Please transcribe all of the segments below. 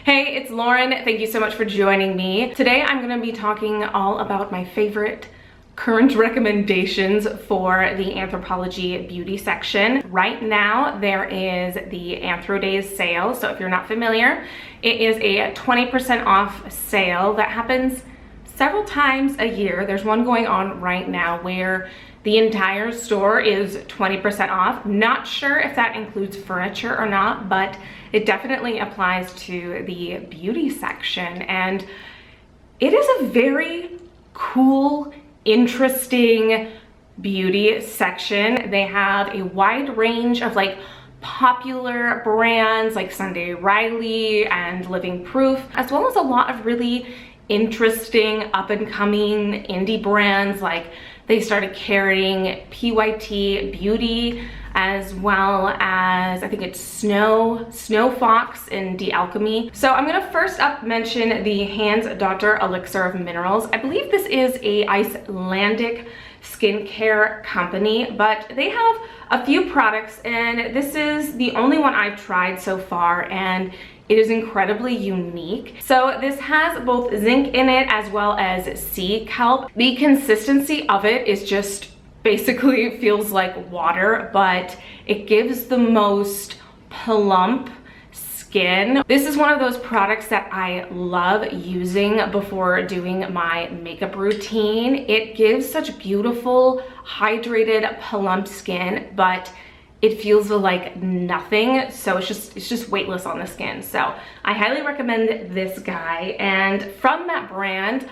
Hey, it's Lauren. Thank you so much for joining me. Today I'm going to be talking all about my favorite current recommendations for the Anthropologie beauty section. Right now there is the Anthro Days sale, so if you're not familiar, it is a 20% off sale that happens several times a year. There's one going on right now where the entire store is 20% off. Not sure if that includes furniture or not, but it definitely applies to the beauty section. And it is a very cool, interesting beauty section. They have a wide range of like popular brands like Sunday Riley and Living Proof, as well as a lot of really interesting up-and-coming indie brands. Like they started carrying PYT Beauty, as well as I think it's Snow Fox and The Alchemy. So I'm gonna first up mention the Hands Dottir Elixir of Minerals. I believe this is a Icelandic skincare company, but they have a few products and this is the only one I've tried so far, and it is incredibly unique. So this has both zinc in it as well as sea kelp. The consistency of it is just basically feels like water, but it gives the most plump skin. This is one of those products that I love using before doing my makeup routine. It gives such beautiful, hydrated, plump skin, but it feels like nothing, so it's just weightless on the skin. So I highly recommend this guy, and from that brand,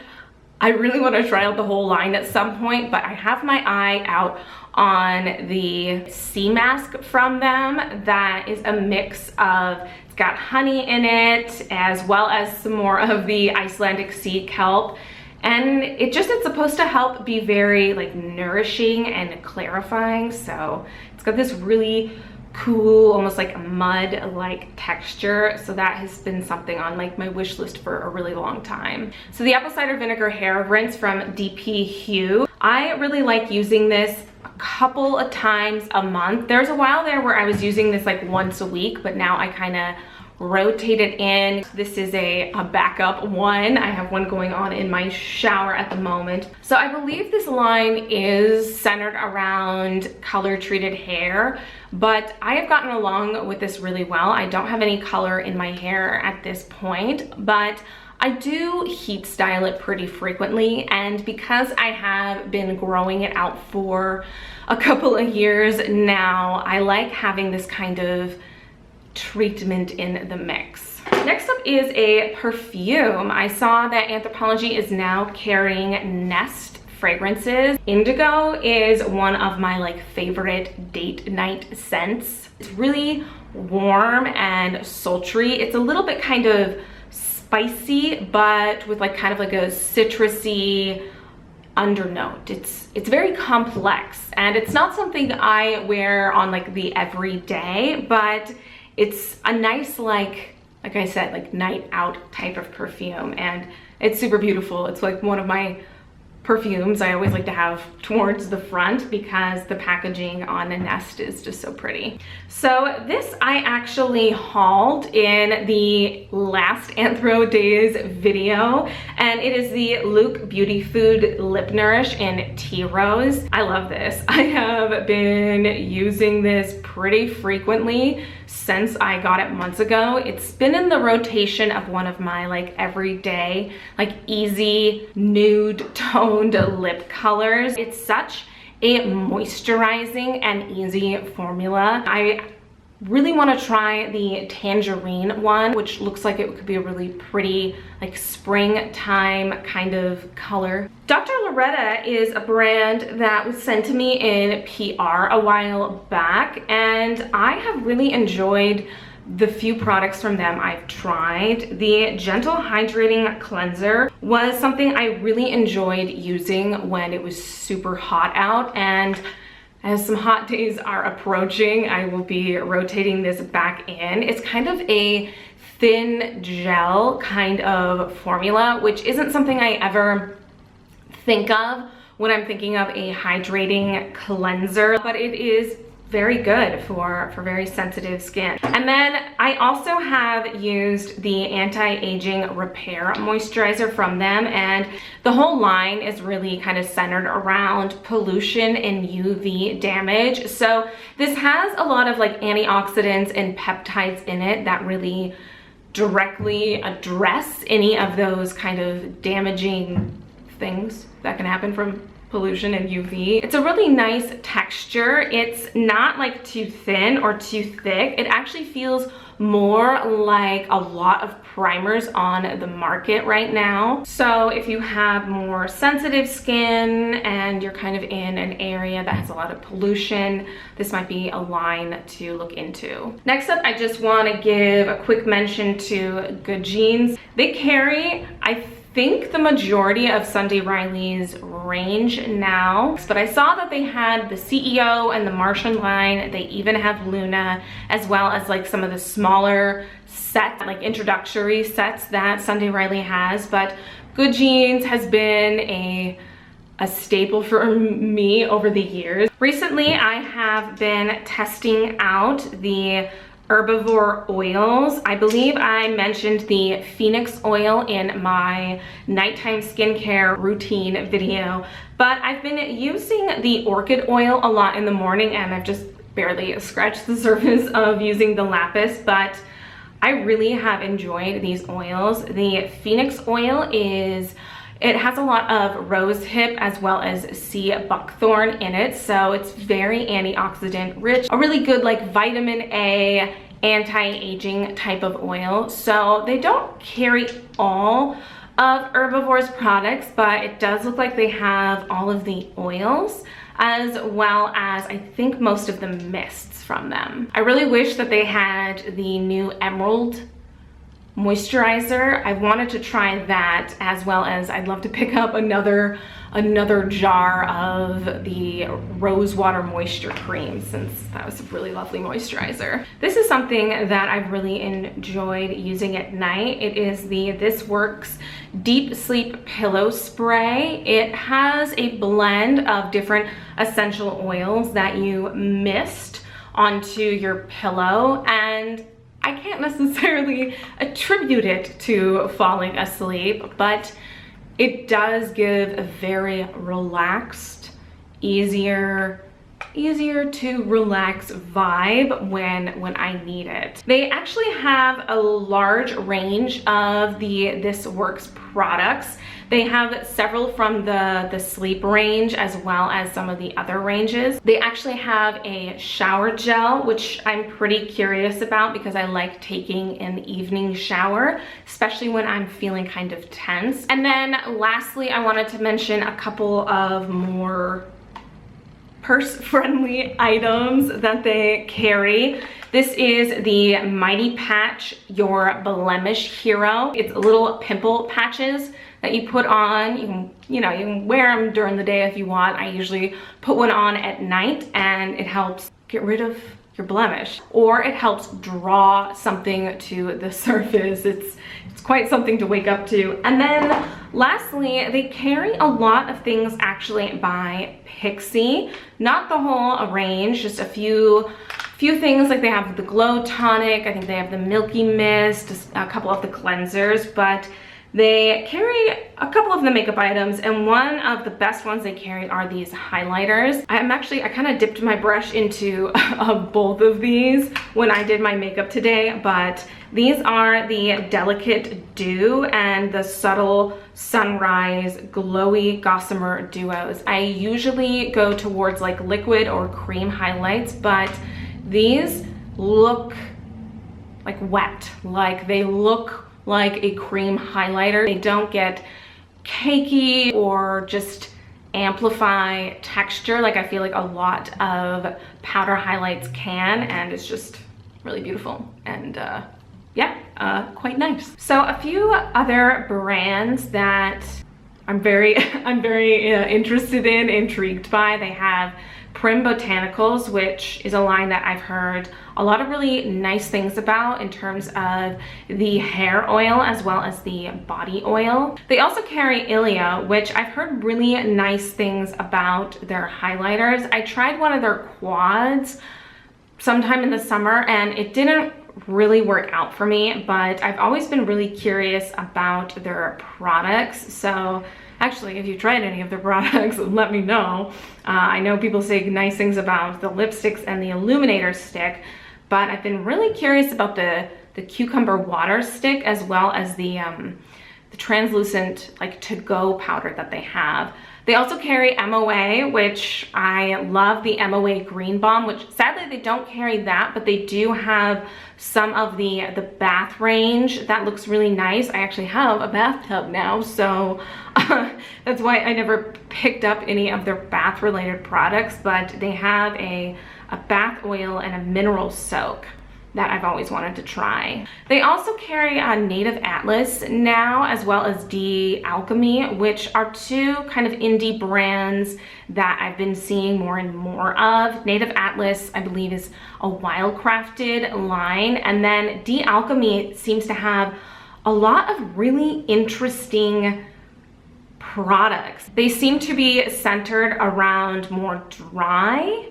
I really want to try out the whole line at some point, but I have my eye out on the Seamasque from them. That is a mix of, it's got honey in it, as well as some more of the Icelandic sea kelp. And it's supposed to help be very like nourishing and clarifying. So it's got this really cool, almost like mud-like texture. So that has been something on like my wish list for a really long time. So the apple cider vinegar hair rinse from dpHue. I really like using this a couple of times a month. There's a while there where I was using this like once a week, but now I kind of rotate it in. This is a backup one. I have one going on in my shower at the moment. So I believe this line is centered around color treated hair, but I have gotten along with this really well. I don't have any color in my hair at this point, but I do heat style it pretty frequently, and because I have been growing it out for a couple of years now, I like having this kind of treatment in the mix. Next up is a perfume. I saw that Anthropologie is now carrying Nest fragrances. Indigo is one of my like favorite date night scents. It's really warm and sultry. It's a little bit kind of spicy, but with like kind of like a citrusy undernote. It's very complex, and it's not something I wear on like the everyday, but it's a nice, like I said, like night out type of perfume, and it's super beautiful. It's like one of my perfumes I always like to have towards the front because the packaging on a Nest is just so pretty. So this I actually hauled in the last Anthro Days video, and it is the Luke Beautifood Lip Nourish in Tea Rose. I love this. I have been using this pretty frequently since I got it months ago. It's been in the rotation of one of my like everyday, like easy nude toned lip colors. It's such a moisturizing and easy formula. I really want to try the tangerine one, which looks like it could be a really pretty like springtime kind of color. Dr. Loretta is a brand that was sent to me in PR a while back, and I have really enjoyed the few products from them I've tried. The Gentle Hydrating Cleanser was something I really enjoyed using when it was super hot out, and as some hot days are approaching, I will be rotating this back in. It's kind of a thin gel kind of formula, which isn't something I ever think of when I'm thinking of a hydrating cleanser, but it is very good for very sensitive skin. And then I also have used the anti-aging repair moisturizer from them, and the whole line is really kind of centered around pollution and UV damage. So this has a lot of like antioxidants and peptides in it that really directly address any of those kind of damaging things that can happen from pollution and UV. It's a really nice texture. It's not like too thin or too thick. It actually feels more like a lot of primers on the market right now. So if you have more sensitive skin and you're kind of in an area that has a lot of pollution, this might be a line to look into. Next up, I just want to give a quick mention to Good Genes. They carry, I think, the majority of Sunday Riley's range now, but I saw that they had the CEO and the Martian line. They even have Luna, as well as like some of the smaller sets, like introductory sets that Sunday Riley has. But Good Genes has been a staple for me over the years. Recently, I have been testing out the Herbivore oils. I believe I mentioned the Phoenix oil in my nighttime skincare routine video, but I've been using the Orchid oil a lot in the morning, and I've just barely scratched the surface of using the Lapis, but I really have enjoyed these oils. The Phoenix oil it has a lot of rose hip as well as sea buckthorn in it, so it's very antioxidant rich, a really good like vitamin A anti-aging type of oil. So they don't carry all of Herbivore's products, but it does look like they have all of the oils as well as I think most of the mists from them. I really wish that they had the new Emerald moisturizer. I wanted to try that, as well as I'd love to pick up another jar of the Rose Water Moisture Cream, since that was a really lovely moisturizer. This is something that I've really enjoyed using at night. It is the This Works Deep Sleep Pillow Spray. It has a blend of different essential oils that you mist onto your pillow, and I can't necessarily attribute it to falling asleep, but it does give a very relaxed, easier to relax vibe when I need it. They actually have a large range of the This Works products. They have several from the sleep range as well as some of the other ranges. They actually have a shower gel, which I'm pretty curious about because I like taking an evening shower, especially when I'm feeling kind of tense. And then lastly, I wanted to mention a couple of more purse-friendly items that they carry. This is the Mighty Patch Your Blemish Hero. It's little pimple patches that you put on. You can wear them during the day if you want. I usually put one on at night, and it helps get rid of your blemish, or it helps draw something to the surface. It's quite something to wake up to. And then lastly, they carry a lot of things actually by Pixi, not the whole range, just a few things. Like they have the Glow Tonic, I think they have the Milky Mist, a couple of the cleansers, but they carry a couple of the makeup items, and one of the best ones they carry are these highlighters. I kind of dipped my brush into both of these when I did my makeup today, but these are the Delicate Dew and the Subtle Sunrise Glowy Gossamer Duos. I usually go towards like liquid or cream highlights, but these look like wet, like they look like a cream highlighter. They don't get cakey or just amplify texture like I feel like a lot of powder highlights can, and it's just really beautiful and quite nice. So a few other brands that I'm very interested in, intrigued by. They have Prim Botanicals, which is a line that I've heard a lot of really nice things about in terms of the hair oil as well as the body oil. They also carry Ilia, which I've heard really nice things about their highlighters. I tried one of their quads sometime in the summer, and it didn't really work out for me, but I've always been really curious about their products. So actually, if you tried any of their products, let me know. I know people say nice things about the lipsticks and the illuminator stick, but I've been really curious about the cucumber water stick, as well as the translucent like to-go powder that they have. They also carry MOA, which I love the MOA Green Balm, which sadly they don't carry that, but they do have some of the bath range that looks really nice. I actually have a bathtub now, so that's why I never picked up any of their bath related products, but they have a bath oil and a mineral soak that I've always wanted to try. They also carry Native Atlas now, as well as Alchemy, which are two kind of indie brands that I've been seeing more and more of. Native Atlas, I believe, is a wildcrafted line, and then Alchemy seems to have a lot of really interesting products. They seem to be centered around more dry,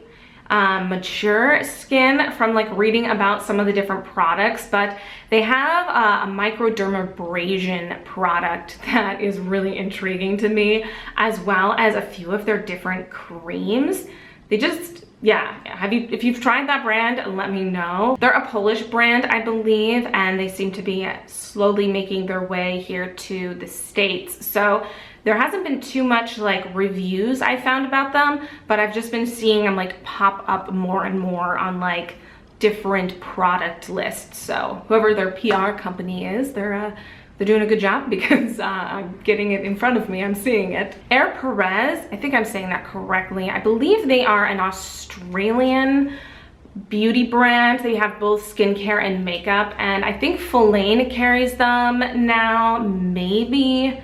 mature skin from like reading about some of the different products, but they have a microdermabrasion product that is really intriguing to me, as well as a few of their different creams. They just, yeah, if you've tried that brand, let me know. They're a Polish brand, I believe, and they seem to be slowly making their way here to the States. So there hasn't been too much like reviews I found about them, but I've just been seeing them like pop up more and more on like different product lists. So whoever their PR company is, they're doing a good job, because I'm getting it in front of me, I'm seeing it. Air Perez, I think I'm saying that correctly. I believe they are an Australian beauty brand. They have both skincare and makeup, and I think Folane carries them now, maybe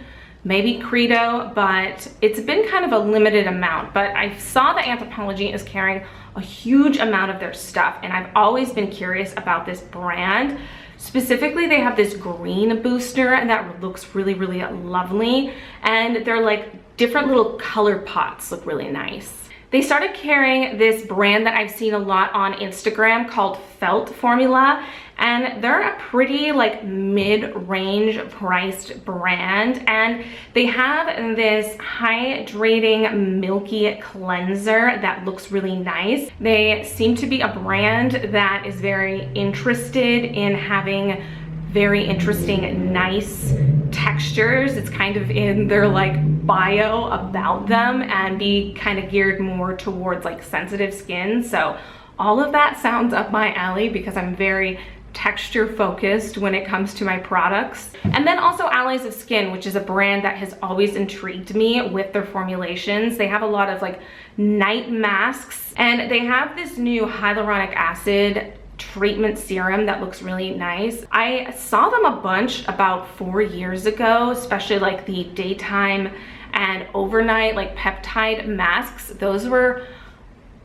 Credo, but it's been kind of a limited amount. But I saw that Anthropologie is carrying a huge amount of their stuff, and I've always been curious about this brand. Specifically, they have this green booster that looks really, really lovely, and they're like different little color pots look really nice. They started carrying this brand that I've seen a lot on Instagram called Felt Formula, and they're a pretty like mid-range priced brand, and they have this hydrating milky cleanser that looks really nice. They seem to be a brand that is very interested in having very interesting, nice textures. It's kind of in their like bio about them, and be kind of geared more towards like sensitive skin. So all of that sounds up my alley, because I'm very texture focused when it comes to my products. And then also Allies of Skin, which is a brand that has always intrigued me with their formulations. They have a lot of like night masks, and they have this new hyaluronic acid treatment serum that looks really nice. I saw them a bunch about 4 years ago, especially like the daytime and overnight like peptide masks. Those were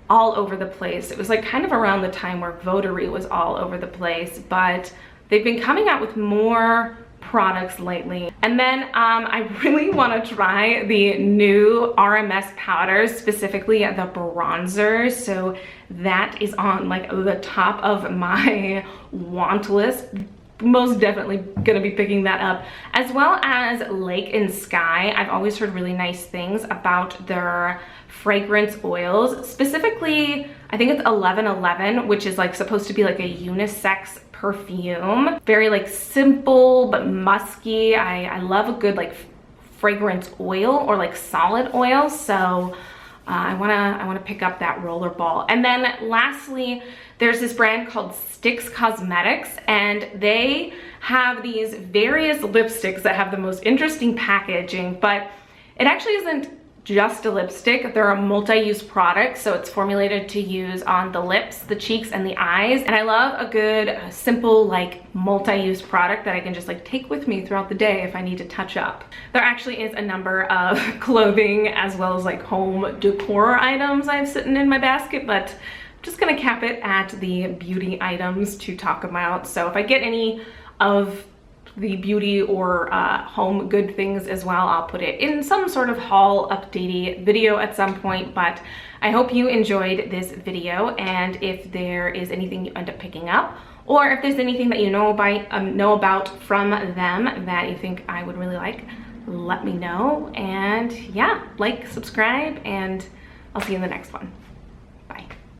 all over the place. It was like kind of around the time where Votary was all over the place, but they've been coming out with more products lately. And then I really want to try the new RMS powders, specifically the bronzers. So that is on like the top of my want list. Most definitely gonna be picking that up, as well as Lake and Sky. I've always heard really nice things about their fragrance oils. Specifically, I think it's 1111, which is like supposed to be like a unisex perfume. Very like simple but musky. I love a good like fragrance oil or like solid oil. So I wanna pick up that rollerball. And then lastly, there's this brand called Styx Cosmetics, and they have these various lipsticks that have the most interesting packaging, but it actually isn't just a lipstick. They're a multi-use product, so it's formulated to use on the lips, the cheeks, and the eyes. And I love a good, simple, like multi-use product that I can just like take with me throughout the day if I need to touch up. There actually is a number of clothing as well as like home decor items I have sitting in my basket, but I'm just gonna cap it at the beauty items to talk about. So if I get any of the beauty or home good things as well. I'll put it in some sort of haul updatey video at some point, but I hope you enjoyed this video, and if there is anything you end up picking up, or if there's anything that you know about from them that you think I would really like, let me know. And yeah, like, subscribe, and I'll see you in the next one.